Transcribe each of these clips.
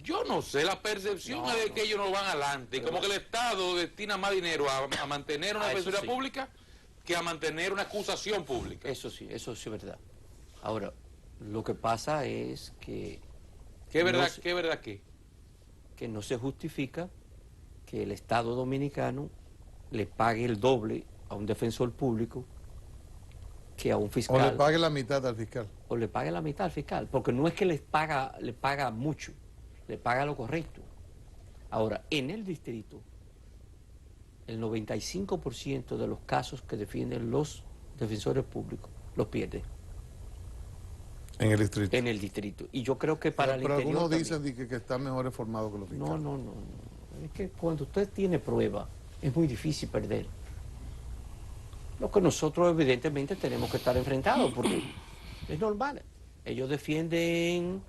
Yo no sé, la percepción es de que ellos no van adelante, y como que el Estado destina más dinero a mantener una defensoría pública que a mantener una acusación pública. Eso sí es verdad. Ahora, lo que pasa es que... ¿Qué verdad, qué verdad qué? Que no se justifica que el Estado dominicano le pague el doble a un defensor público que a un fiscal. O le pague la mitad al fiscal. O le pague la mitad al fiscal, porque no es que le paga mucho, le paga lo correcto. Ahora, en el distrito, el 95% de los casos que defienden los defensores públicos los pierden. En el distrito. En el distrito. Y yo creo que para el pero interior algunos también. dicen que están mejor formados que los fiscales. No. Es que cuando usted tiene prueba, es muy difícil perder. Lo que nosotros evidentemente tenemos que estar enfrentados, porque es normal. Ellos defienden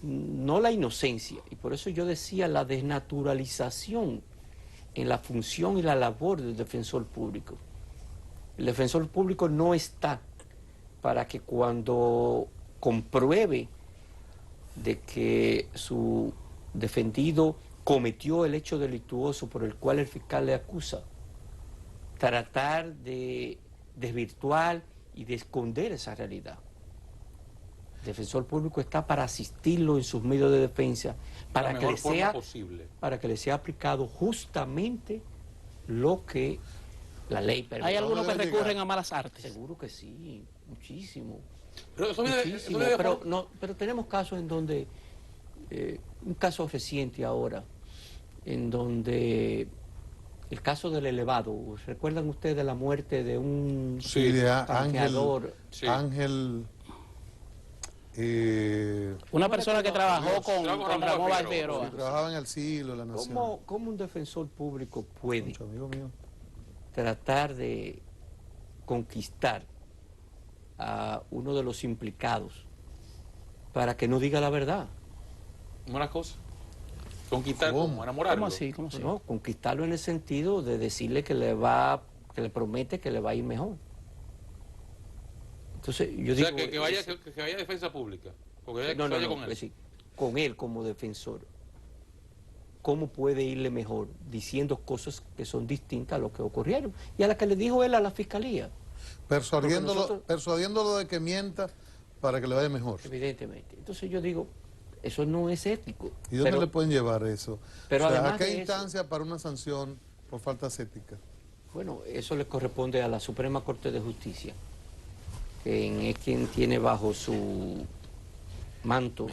no la inocencia, y por eso yo decía la desnaturalización en la función y la labor del defensor público. El defensor público no está para que cuando compruebe de que su defendido cometió el hecho delictuoso por el cual el fiscal le acusa, tratar de desvirtuar y de esconder esa realidad. El defensor público está para asistirlo en sus medios de defensa, para que le sea aplicado justamente lo que la ley permite. ¿Hay algunos que recurren a malas artes? Seguro que sí, muchísimo. Pero, pero tenemos casos en donde, un caso reciente ahora, en donde el caso del elevado, ¿recuerdan ustedes de la muerte de un tanqueador? Ángel... una persona que trabajó con Ramón Valvero. Trabajaba en el siglo, la nación. ¿Cómo un defensor público puede tratar de conquistar a uno de los implicados para que no diga la verdad? Una cosa. ¿Conquistar cómo? ¿Enamorarlo? ¿Cómo así? No, conquistarlo en el sentido de decirle que le promete que le va a ir mejor. Entonces, yo digo... O sea, que vaya a defensa pública. Porque No, con él. Es decir, con él como defensor. ¿Cómo puede irle mejor? Diciendo cosas que son distintas a lo que ocurrieron. Y a la que le dijo él a la fiscalía. Persuadiéndolo de que mienta para que le vaya mejor. Evidentemente. Entonces yo digo, eso no es ético. ¿Y dónde le pueden llevar eso? Pero ¿a qué instancia para una sanción por faltas éticas? Bueno, eso le corresponde a la Suprema Corte de Justicia, que es quien tiene bajo su manto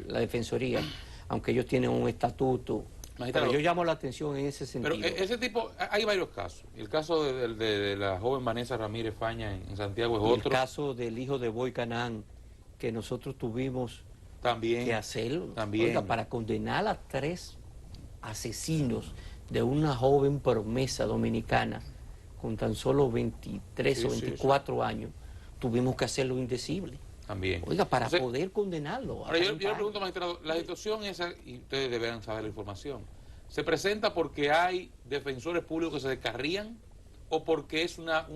la Defensoría, aunque ellos tienen un estatuto. Pero yo llamo la atención en ese sentido. Pero ese tipo, hay varios casos. El caso de la joven Vanessa Ramírez Faña en Santiago es otro. El caso del hijo de Boy Canán, que nosotros tuvimos que hacerlo. Oiga, para condenar a 3 asesinos de una joven promesa dominicana con tan solo 23 o 24 años, tuvimos que hacerlo indecible. También. Oiga, para poder condenarlo. Ahora, yo le pregunto, magistrado, la situación esa, y ustedes deberán saber la información, ¿se presenta porque hay defensores públicos que se descarrían o porque es una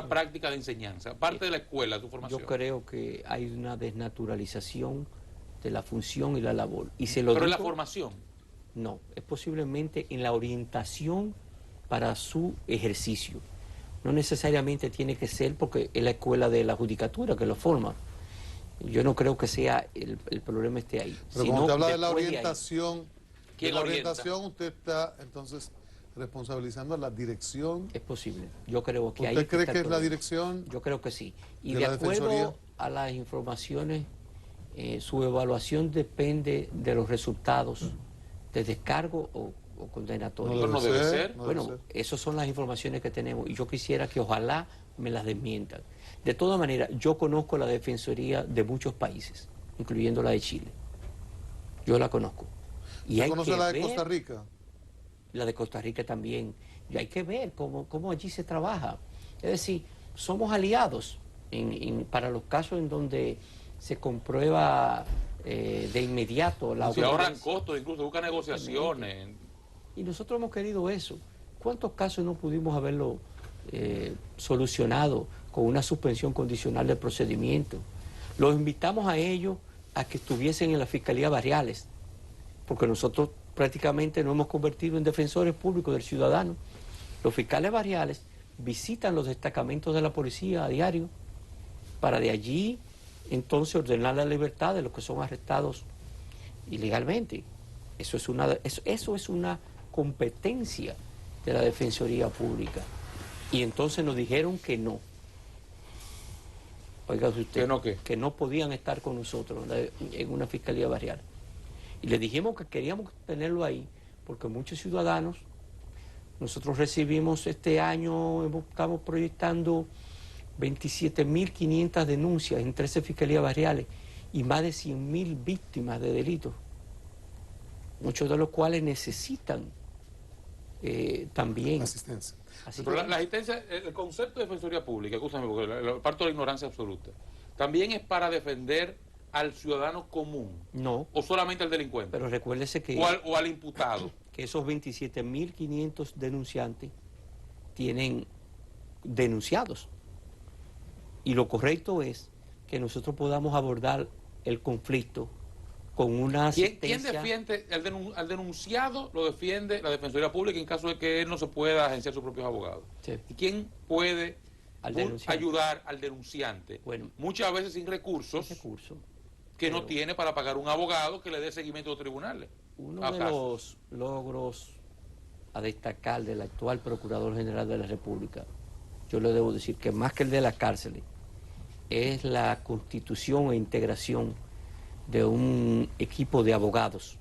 práctica de enseñanza? Parte de la escuela, tu formación. Yo creo que hay una desnaturalización de la función y la labor. ¿Pero en la formación? No, es posiblemente en la orientación para su ejercicio. No necesariamente tiene que ser porque es la escuela de la judicatura que lo forma. Yo no creo que sea el problema esté ahí. Pero cuando usted habla de la orientación, usted está entonces responsabilizando a la dirección. Es posible. Yo creo que ¿Usted cree que es la dirección? Yo creo que sí. Y de acuerdo a las informaciones, su evaluación depende de los resultados de descargo o condenatorio. No debe ser. Bueno, esas son las informaciones que tenemos y yo quisiera que ojalá me las desmientan. De todas maneras, yo conozco la defensoría de muchos países, incluyendo la de Chile. Yo la conozco. ¿Usted conoce la de Costa Rica? La de Costa Rica también. Y hay que ver cómo allí se trabaja. Es decir, somos aliados para los casos en donde se comprueba de inmediato la se ahorran costos, incluso buscan negociaciones. Y nosotros hemos querido eso. ¿Cuántos casos no pudimos haberlo solucionado con una suspensión condicional del procedimiento? Los invitamos a ellos a que estuviesen en la Fiscalía Barriales, porque nosotros prácticamente nos hemos convertido en defensores públicos del ciudadano. Los fiscales barriales visitan los destacamentos de la policía a diario para de allí entonces ordenar la libertad de los que son arrestados ilegalmente. Eso es una competencia de la Defensoría Pública. Y entonces nos dijeron que no. Oiga usted, ¿Que no qué? que no podían estar con nosotros en una fiscalía barrial. Y le dijimos que queríamos tenerlo ahí, porque muchos ciudadanos, nosotros recibimos este año, estamos proyectando 27.500 denuncias en 13 fiscalías barriales y más de 100.000 víctimas de delitos, muchos de los cuales necesitan también asistencia. Pero la asistencia, el concepto de defensoría pública, escúchame, porque parto de la ignorancia absoluta, también es para defender al ciudadano común. No. O solamente al delincuente. Pero recuérdese que... O al imputado. Que esos 27.500 denunciantes tienen denunciados. Y lo correcto es que nosotros podamos abordar el conflicto con una asistencia... ¿Quién defiende al denunciado? Lo defiende la Defensoría Pública en caso de que él no se pueda agenciar sus propios abogados. Sí. ¿Y quién puede ayudar al denunciante? Bueno, muchas veces sin recursos que no tiene para pagar un abogado que le dé seguimiento a los tribunales. Uno de los logros a destacar del actual Procurador General de la República, yo le debo decir que más que el de las cárceles, es la constitución e integración de un equipo de abogados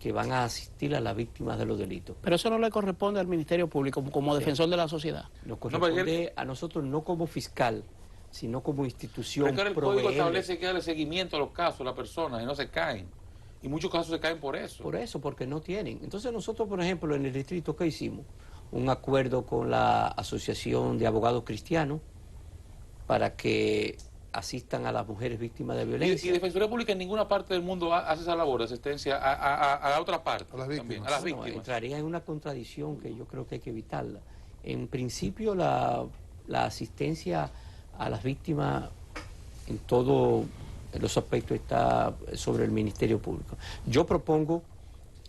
que van a asistir a las víctimas de los delitos. Pero eso no le corresponde al Ministerio Público como defensor de la sociedad. Nos corresponde a nosotros no como fiscal, sino como institución. Pero el código establece que darle seguimiento a los casos, a las personas, y no se caen. Y muchos casos se caen por eso. Por eso, porque no tienen. Entonces nosotros, por ejemplo, en el distrito, ¿qué hicimos? Un acuerdo con la Asociación de Abogados Cristianos para que asistan a las mujeres víctimas de violencia. Y Defensoría Pública en ninguna parte del mundo hace esa labor de asistencia a la otra parte. A las víctimas. También, a las víctimas. Entraría en una contradicción que yo creo que hay que evitarla. En principio, la asistencia a las víctimas en todos los aspectos está sobre el Ministerio Público. Yo propongo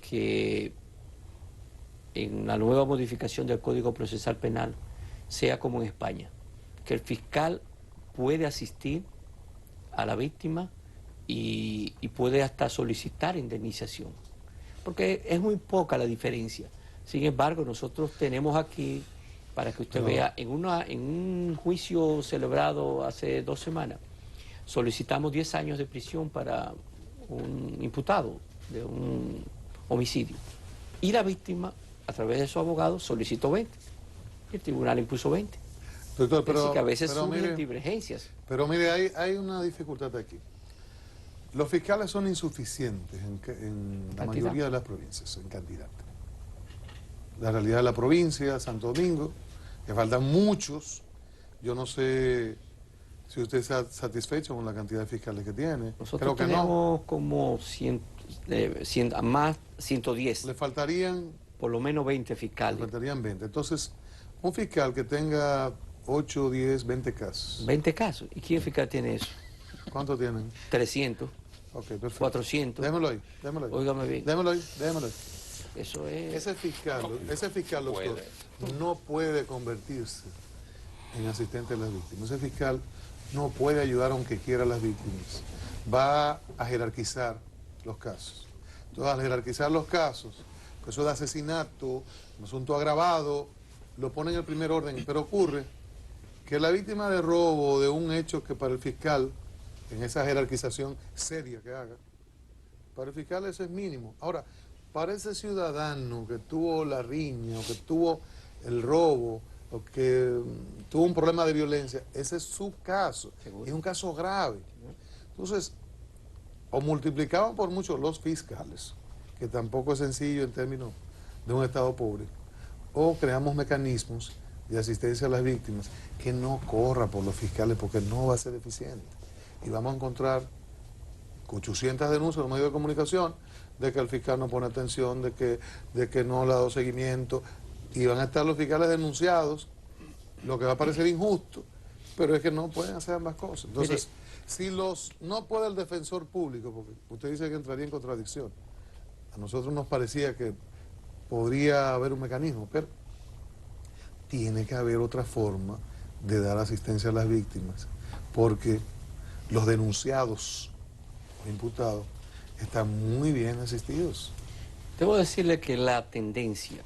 que en la nueva modificación del Código Procesal Penal sea como en España, que el fiscal puede asistir a la víctima y puede hasta solicitar indemnización, porque es muy poca la diferencia. Sin embargo, nosotros tenemos aquí, para que usted vea, en un juicio celebrado hace 2 semanas, solicitamos 10 años de prisión para un imputado de un homicidio. Y la víctima, a través de su abogado, solicitó 20. Y el tribunal impuso 20. Doctor, pero, que a veces surgen divergencias. Pero mire, hay una dificultad aquí. Los fiscales son insuficientes en la mayoría de las provincias, en cantidad. La realidad de la provincia, Santo Domingo, que faltan muchos. Yo no sé si usted está satisfecho con la cantidad de fiscales que tiene. Nosotros creo que tenemos como 110. Le faltarían... Por lo menos 20 fiscales. Le faltarían 20. Entonces, un fiscal que tenga 8, 10, 20 casos. 20 casos. ¿Y quién fiscal tiene eso? ¿Cuánto tienen? 300. Ok, perfecto. 400. Démelo ahí. Óigame bien. Démelo ahí. Eso es... Ese fiscal, doctor, no puede convertirse en asistente de las víctimas. Ese fiscal no puede ayudar aunque quiera a las víctimas. Va a jerarquizar los casos. Entonces, al jerarquizar los casos, eso de asesinato, un asunto agravado, lo pone en el primer orden, pero ocurre que la víctima de robo, de un hecho que para el fiscal, en esa jerarquización seria que haga, para el fiscal eso es mínimo. Ahora, para ese ciudadano que tuvo la riña, o que tuvo el robo, o que tuvo un problema de violencia, ese es su caso, es un caso grave. Entonces, o multiplicaban por mucho los fiscales, que tampoco es sencillo en términos de un Estado pobre, o creamos mecanismos de asistencia a las víctimas que no corra por los fiscales porque no va a ser eficiente. Y vamos a encontrar 800 denuncias en los medios de comunicación de que el fiscal no pone atención, de que no le ha dado seguimiento, y van a estar los fiscales denunciados, lo que va a parecer injusto, pero es que no pueden hacer ambas cosas. Entonces, Si no puede el defensor público, porque usted dice que entraría en contradicción, a nosotros nos parecía que podría haber un mecanismo, pero tiene que haber otra forma de dar asistencia a las víctimas, porque los denunciados, los imputados, están muy bien asistidos. Debo decirle que la tendencia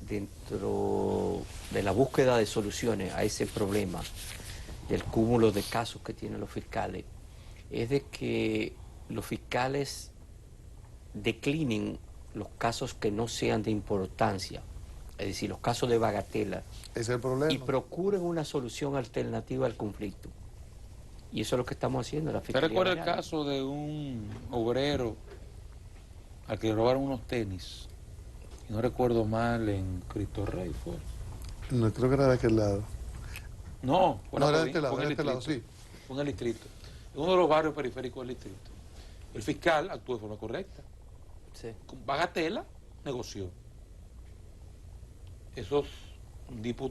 dentro de la búsqueda de soluciones a ese problema del cúmulo de casos que tienen los fiscales es de que los fiscales declinen los casos que no sean de importancia, es decir, los casos de bagatela, Ese es el problema. y procuren una solución alternativa al conflicto. Y eso es lo que estamos haciendo en la ¿Usted Fiscalía recuerda el General. caso de un obrero al que le robaron unos tenis? Y no recuerdo mal, en Cristo Rey fue. No, creo que era de aquel lado. No, fue No, en era la de este lado, fue en era el de este lado, distrito. sí. Fue en el distrito. En uno de los barrios periféricos del distrito. El fiscal actuó de forma correcta. Sí. Con bagatela negoció. Esos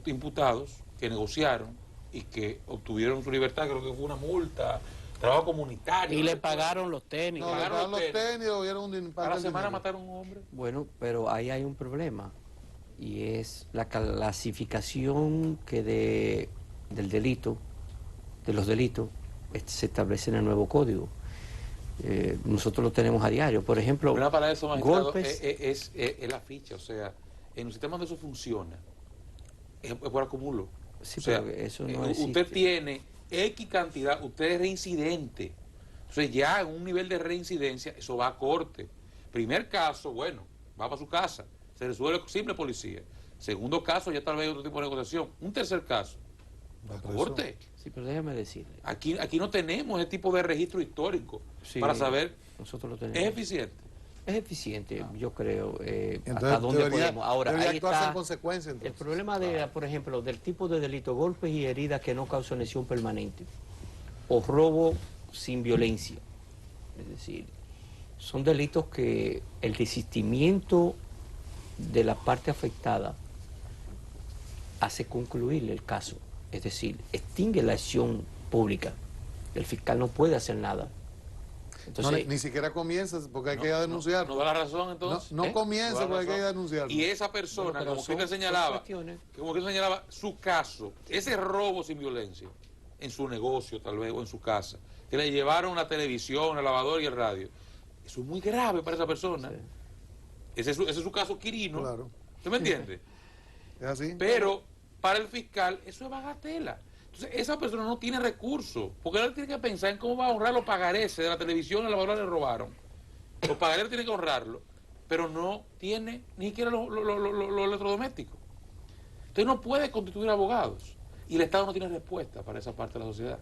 imputados que negociaron y que obtuvieron su libertad, creo que fue una multa, trabajo comunitario. Y no le recuerdo. pagaron los tenis. No, le pagaron pagaron los los tenis. tenis o dieron un A parte la del semana dinero. mataron a un hombre. Bueno, pero ahí hay un problema, y es la clasificación del delito, de los delitos, se establece en el nuevo código. Nosotros lo tenemos a diario. Por ejemplo, El problema para eso, magistrado, golpes. es la ficha. O sea, en un sistema donde eso funciona, es por acumulo. Sí, O sea, pero eso no usted existe. tiene X cantidad, usted es reincidente. Entonces ya en un nivel de reincidencia, eso va a corte. Primer caso, bueno, va para su casa, se resuelve simple policía. Segundo caso, ya tal vez hay otro tipo de negociación. Un tercer caso, va a corte. Sí, pero déjame decirle. Aquí no tenemos ese tipo de registro histórico Sí, para saber, nosotros lo tenemos. ¿es eficiente? Es eficiente, yo creo, Entonces, hasta dónde debería- podemos. Ahora, debería ahí actuarse está en consecuencia, el entonces. problema de, por ejemplo, del tipo de delito, golpes y heridas que no causan lesión permanente, o robo sin violencia. Es decir, son delitos que el desistimiento de la parte afectada hace concluir el caso. Es decir, extingue la acción pública. El fiscal no puede hacer nada. Entonces, Ni siquiera comienzas porque hay que ir a denunciar. ¿No da la razón entonces? No ¿Eh? comienza No da porque hay que ir a razón. denunciar. Y esa persona, Bueno, pero como son- que te son señalaba, cuestiones. su caso, ese robo sin violencia, en su negocio tal vez, o en su casa, que le llevaron la televisión, el lavador y el radio, eso es muy grave para esa persona. Sí. Ese es su caso Quirino. Claro. ¿Usted me entiende? ¿Es así? Pero para el fiscal eso es bagatela. Entonces esa persona no tiene recursos, porque él tiene que pensar en cómo va a honrar los pagarés de la televisión, el lavador le robaron. Los pagarés tienen que honrarlo, pero no tiene ni siquiera los electrodomésticos. Entonces no puede constituir abogados. Y el Estado no tiene respuesta para esa parte de la sociedad.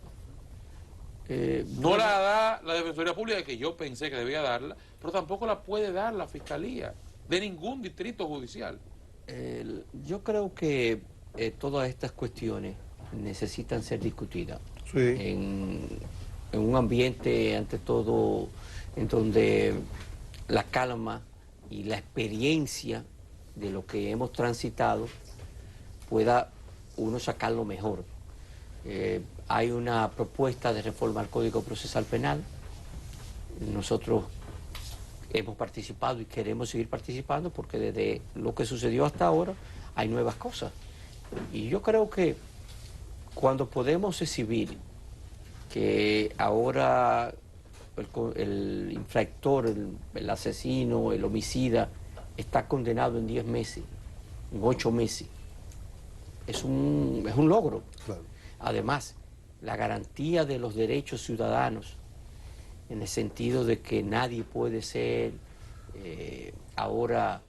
No la da la Defensoría Pública, que yo pensé que debía darla, pero tampoco la puede dar la Fiscalía de ningún distrito judicial. Yo creo que todas estas cuestiones necesitan ser discutidas Sí. en un ambiente, ante todo, en donde la calma y la experiencia de lo que hemos transitado pueda uno sacar lo mejor. Hay una propuesta de reforma al Código Procesal Penal. Nosotros hemos participado y queremos seguir participando porque desde lo que sucedió hasta ahora hay nuevas cosas. Y yo creo que cuando podemos exhibir que ahora el infractor, el asesino, el homicida, está condenado en 10 meses, en 8 meses, es un logro. Claro. Además, la garantía de los derechos ciudadanos, en el sentido de que nadie puede ser ahora